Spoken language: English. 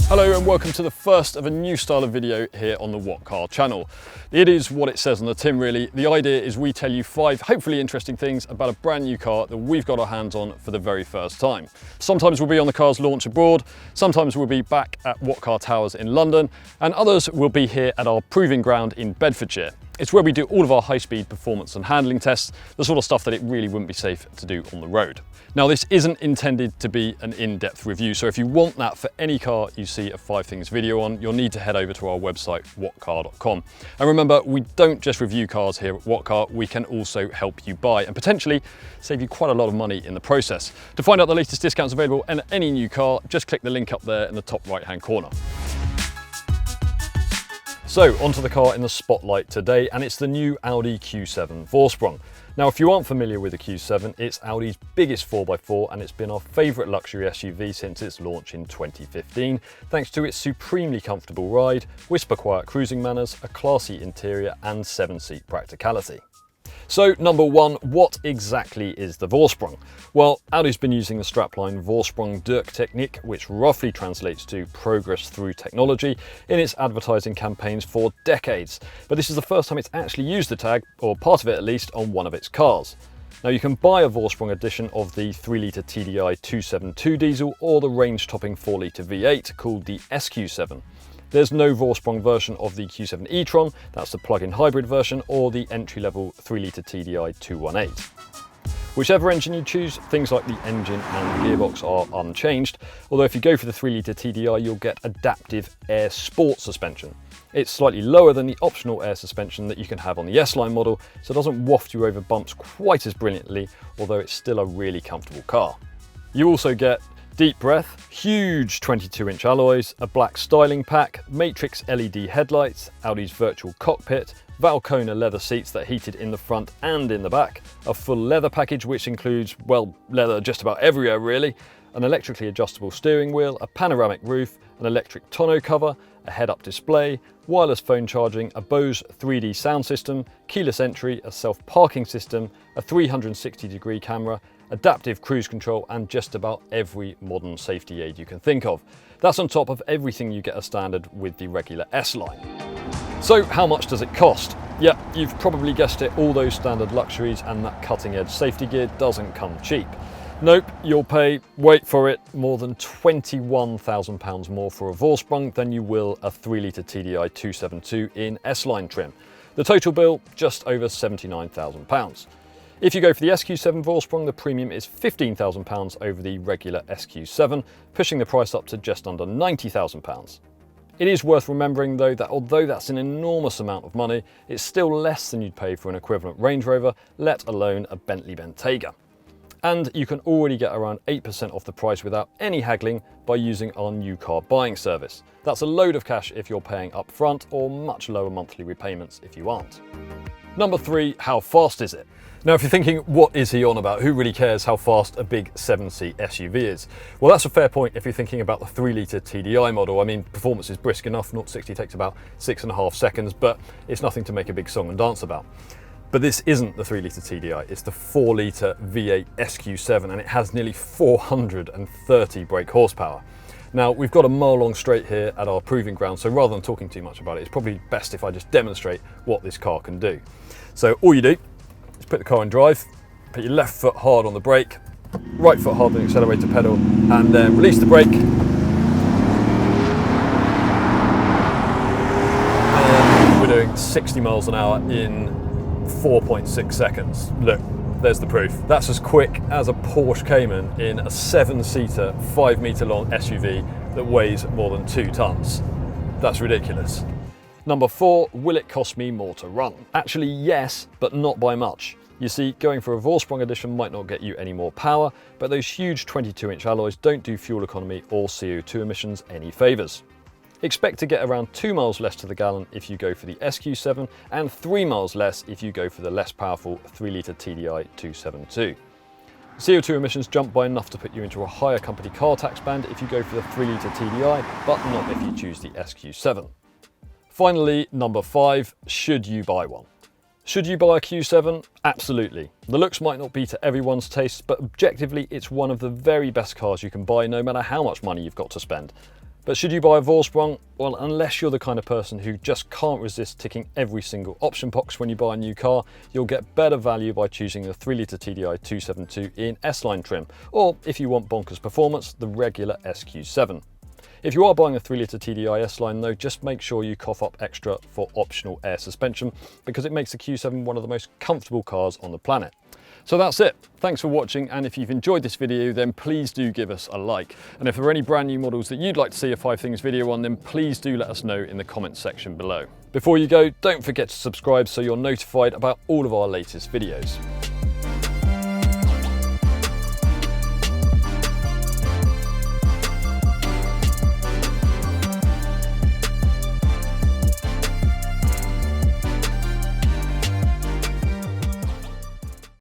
Hello and welcome to the first of a new style of video here on the What Car channel. It is what it says on the tin really. The idea is we tell you 5 hopefully interesting things about a brand new car that we've got our hands on for the very first time. Sometimes we'll be on the car's launch abroad, sometimes we'll be back at What Car Towers in London, and others will be here at our proving ground in Bedfordshire. It's where we do all of our high-speed performance and handling tests, the sort of stuff that it really wouldn't be safe to do on the road. Now, this isn't intended to be an in-depth review, so if you want that for any car you see a 5 things video on, you'll need to head over to our website, whatcar.com. And remember, we don't just review cars here at What Car, we can also help you buy and potentially save you quite a lot of money in the process. To find out the latest discounts available on any new car, just click the link up there in the top right-hand corner. So, onto the car in the spotlight today, and it's the new Audi Q7 Vorsprung. Now, if you aren't familiar with the Q7, it's Audi's biggest 4x4 and it's been our favourite luxury SUV since its launch in 2015, thanks to its supremely comfortable ride, whisper-quiet cruising manners, a classy interior and 7-seat practicality. So, number 1, what exactly is the Vorsprung? Well, Audi's been using the strapline Vorsprung durch Technik, which roughly translates to progress through technology, in its advertising campaigns for decades. But this is the first time it's actually used the tag, or part of it at least, on one of its cars. Now, you can buy a Vorsprung edition of the 3-litre TDI 272 diesel or the range-topping 4-litre V8 called the SQ7. There's no Vorsprung version of the Q7 e-tron, that's the plug-in hybrid version, or the entry-level 3-litre TDI 218. Whichever engine you choose, things like the engine and the gearbox are unchanged, although if you go for the 3-litre TDI, you'll get adaptive air sport suspension. It's slightly lower than the optional air suspension that you can have on the S-Line model, so it doesn't waft you over bumps quite as brilliantly, although it's still a really comfortable car. You also get deep breath, huge 22-inch alloys, a black styling pack, matrix LED headlights, Audi's virtual cockpit, Valcona leather seats that are heated in the front and in the back, a full leather package which includes, well, leather just about everywhere really, an electrically adjustable steering wheel, a panoramic roof, an electric tonneau cover, a head-up display, wireless phone charging, a Bose 3D sound system, keyless entry, a self-parking system, a 360-degree camera, adaptive cruise control, and just about every modern safety aid you can think of. That's on top of everything you get as standard with the regular S-Line. So how much does it cost? Yeah, you've probably guessed it, all those standard luxuries and that cutting-edge safety gear doesn't come cheap. Nope, you'll pay, wait for it, more than £21,000 more for a Vorsprung than you will a 3-litre TDI 272 in S-Line trim. The total bill, just over £79,000. If you go for the SQ7 Vorsprung, the premium is £15,000 over the regular SQ7, pushing the price up to just under £90,000. It is worth remembering though that although that's an enormous amount of money, it's still less than you'd pay for an equivalent Range Rover, let alone a Bentley Bentayga. And you can already get around 8% off the price without any haggling by using our new car buying service. That's a load of cash if you're paying up front, or much lower monthly repayments if you aren't. Number 3, how fast is it? Now, if you're thinking, what is he on about? Who really cares how fast a big 7-seat SUV is? Well, that's a fair point if you're thinking about the 3-litre TDI model. I mean, performance is brisk enough, 0-60 takes about 6.5 seconds, but it's nothing to make a big song and dance about. But this isn't the 3-litre TDI, it's the 4-litre V8 SQ7, and it has nearly 430 brake horsepower. Now, we've got a mile-long straight here at our proving ground, so rather than talking too much about it, it's probably best if I just demonstrate what this car can do. So all you do is put the car in drive, put your left foot hard on the brake, right foot hard on the accelerator pedal, and then release the brake. And we're doing 60 miles an hour in 4.6 seconds. Look, there's the proof. That's as quick as a Porsche Cayman in a 7-seater, 5-metre long SUV that weighs more than 2 tonnes. That's ridiculous. Number 4, will it cost me more to run? Actually, yes, but not by much. You see, going for a Vorsprung edition might not get you any more power, but those huge 22-inch alloys don't do fuel economy or CO2 emissions any favours. Expect to get around 2 miles less to the gallon if you go for the SQ7 and 3 miles less if you go for the less powerful 3-litre TDI 272. CO2 emissions jump by enough to put you into a higher company car tax band if you go for the 3-litre TDI, but not if you choose the SQ7. Finally, number 5, should you buy one? Should you buy a Q7? Absolutely. The looks might not be to everyone's taste, but objectively it's one of the very best cars you can buy no matter how much money you've got to spend. But should you buy a Vorsprung? Well, unless you're the kind of person who just can't resist ticking every single option box when you buy a new car, you'll get better value by choosing the 3-litre TDI 272 in S-Line trim, or if you want bonkers performance, the regular SQ7. If you are buying a 3-litre TDI S-Line though, just make sure you cough up extra for optional air suspension, because it makes the Q7 one of the most comfortable cars on the planet. So that's it. Thanks for watching, and if you've enjoyed this video, then please do give us a like. And if there are any brand new models that you'd like to see a 5 Things video on, then please do let us know in the comments section below. Before you go, don't forget to subscribe so you're notified about all of our latest videos.